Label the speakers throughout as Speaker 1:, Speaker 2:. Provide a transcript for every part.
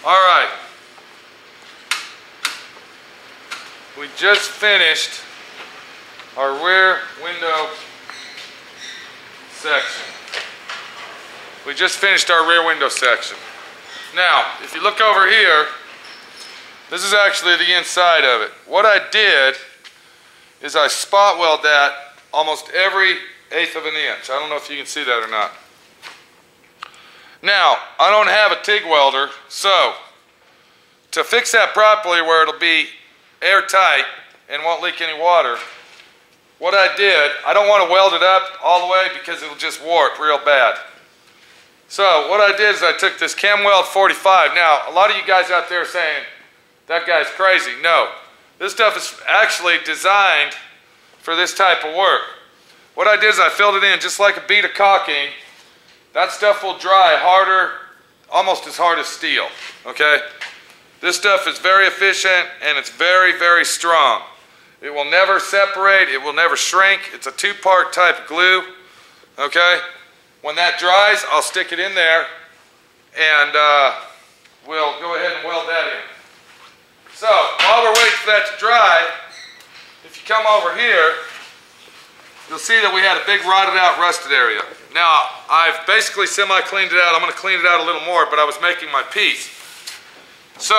Speaker 1: Alright, we just finished our rear window section. Now, if you look over here, this is actually the inside of it. What I did is I spot weld that almost every 1/8 of an inch. I don't know if you can see that or not. Now, I don't have a TIG welder, so to fix that properly where it'll be airtight and won't leak any water, what I did, I don't want to weld it up all the way because it'll just warp real bad. So what I did is I took this Chevelle-Rust 45. Now, a lot of you guys out there are saying, that guy's crazy. No, this stuff is actually designed for this type of work. What I did is I filled it in just like a bead of caulking. That stuff will dry harder, almost as hard as steel, okay? This stuff is very efficient and it's very, very strong. It will never separate, it will never shrink. It's a 2-part type glue, okay? When that dries, I'll stick it in there and we'll go ahead and weld that in. So, while we're waiting for that to dry, if you come over here, you'll see that we had a big rotted out, rusted area. Now, I've basically semi-cleaned it out. I'm going to clean it out a little more, but I was making my piece. So,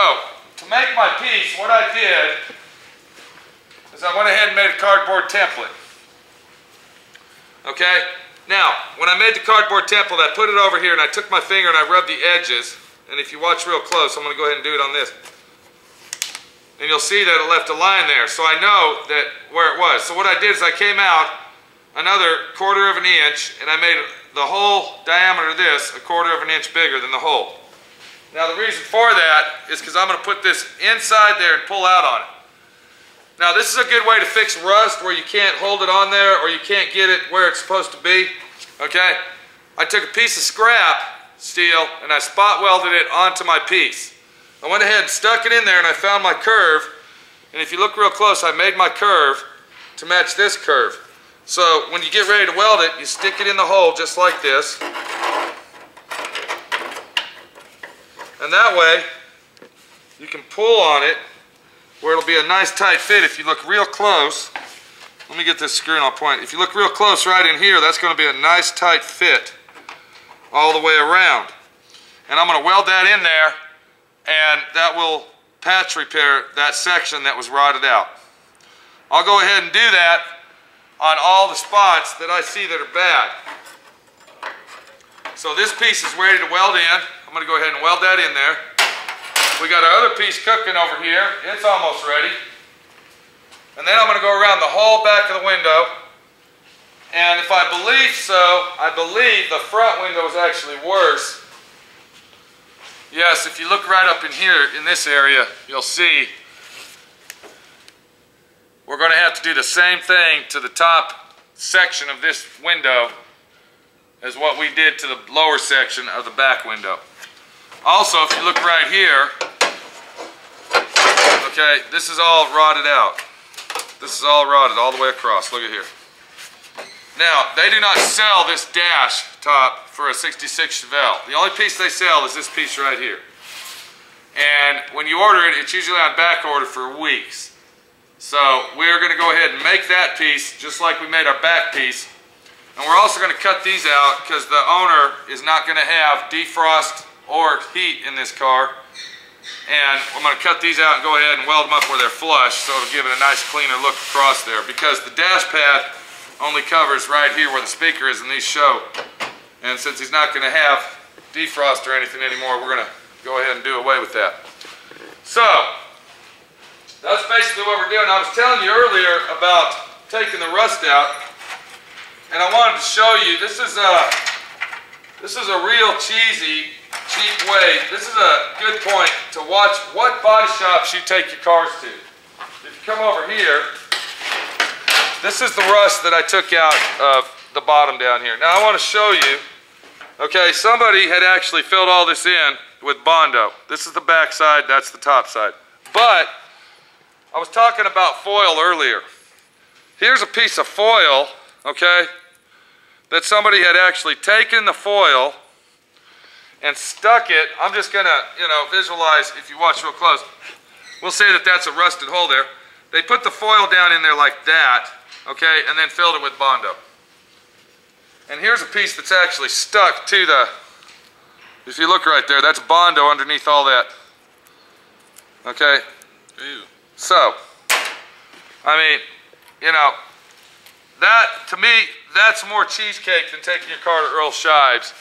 Speaker 1: to make my piece, what I did is I went ahead and made a cardboard template. Okay? Now, when I made the cardboard template, I put it over here and I took my finger and I rubbed the edges. And if you watch real close, I'm going to go ahead and do it on this. And you'll see that it left a line there, so I know that where it was. So what I did is I came out another 1/4 of an inch and I made the whole diameter of this 1/4 of an inch bigger than the hole. Now the reason for that is because I'm going to put this inside there and pull out on it. Now this is a good way to fix rust where you can't hold it on there or you can't get it where it's supposed to be. Okay? I took a piece of scrap steel and I spot welded it onto my piece. I went ahead and stuck it in there and I found my curve. And if you look real close, I made my curve to match this curve. So when you get ready to weld it, you stick it in the hole just like this. And that way, you can pull on it where it'll be a nice tight fit. If you look real close, let me get this screw and I'll point. If you look real close right in here, that's going to be a nice tight fit all the way around. And I'm going to weld that in there and that will patch repair that section that was rotted out. I'll go ahead and do that on all the spots that I see that are bad. So this piece is ready to weld in. I'm going to go ahead and weld that in there. We got our other piece cooking over here. It's almost ready. And then I'm going to go around the whole back of the window. And if I believe so, I believe the front window is actually worse. Yes, if you look right up in here, in this area, you'll see we're going to have to do the same thing to the top section of this window as what we did to the lower section of the back window. Also, if you look right here, okay, this is all rotted out. This is all rotted all the way across. Look at here. Now, they do not sell this dash top for a 66 Chevelle. The only piece they sell is this piece right here. And when you order it, it's usually on back order for weeks. So we're going to go ahead and make that piece just like we made our back piece. And we're also going to cut these out because the owner is not going to have defrost or heat in this car. And I'm going to cut these out and go ahead and weld them up where they're flush so it'll give it a nice cleaner look across there, because the dash pad only covers right here where the speaker is in these show. And since he's not going to have defrost or anything anymore, we're going to go ahead and do away with that. So that's basically what we're doing. I was telling you earlier about taking the rust out, and I wanted to show you, this is This is a real cheesy, cheap way. This is a good point to watch what body shops you take your cars to. If you come over here, this is the rust that I took out of the bottom down here. Now I want to show you, okay, somebody had actually filled all this in with Bondo. This is the back side, that's the top side. But I was talking about foil earlier. Here's a piece of foil, okay, that somebody had actually taken the foil and stuck it. I'm just gonna, visualize, if you watch real close, we'll say that that's a rusted hole there. They put the foil down in there like that, okay, and then filled it with Bondo. And here's a piece that's actually stuck to the, if you look right there, that's Bondo underneath all that, okay?
Speaker 2: Ew.
Speaker 1: So, I mean, that, to me, that's more cheesecake than taking your car to Earl Shives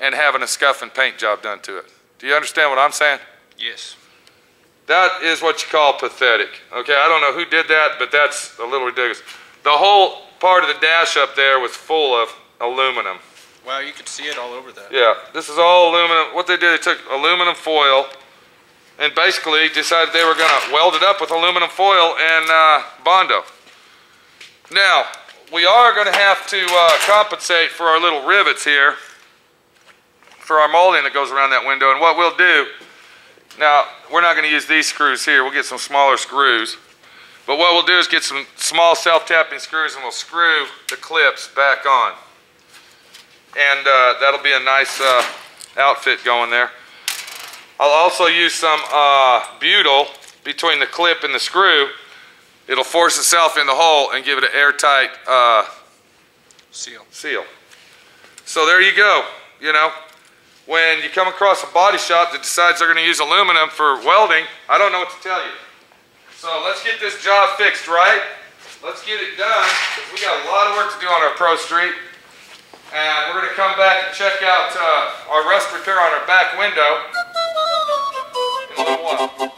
Speaker 1: and having a scuff and paint job done to it. Do you understand what I'm saying?
Speaker 2: Yes.
Speaker 1: That is what you call pathetic. Okay, I don't know who did that, but that's a little ridiculous. The whole part of the dash up there was full of aluminum.
Speaker 2: Wow, you could see it all over that.
Speaker 1: Yeah, this is all aluminum. What they did, they took aluminum foil and basically decided they were going to weld it up with aluminum foil and Bondo. Now, we are going to have to compensate for our little rivets here, for our molding that goes around that window. And what we'll do, now, we're not going to use these screws here. We'll get some smaller screws. But what we'll do is get some small self-tapping screws and we'll screw the clips back on. And that'll be a nice outfit going there. I'll also use some butyl between the clip and the screw. It'll force itself in the hole and give it an airtight seal. So there you go. When you come across a body shop that decides they're going to use aluminum for welding, I don't know what to tell you. So let's get this job fixed right. Let's get it done, because we got a lot of work to do on our Pro Street. And we're going to come back and check out our rust repair on our back window in a little while.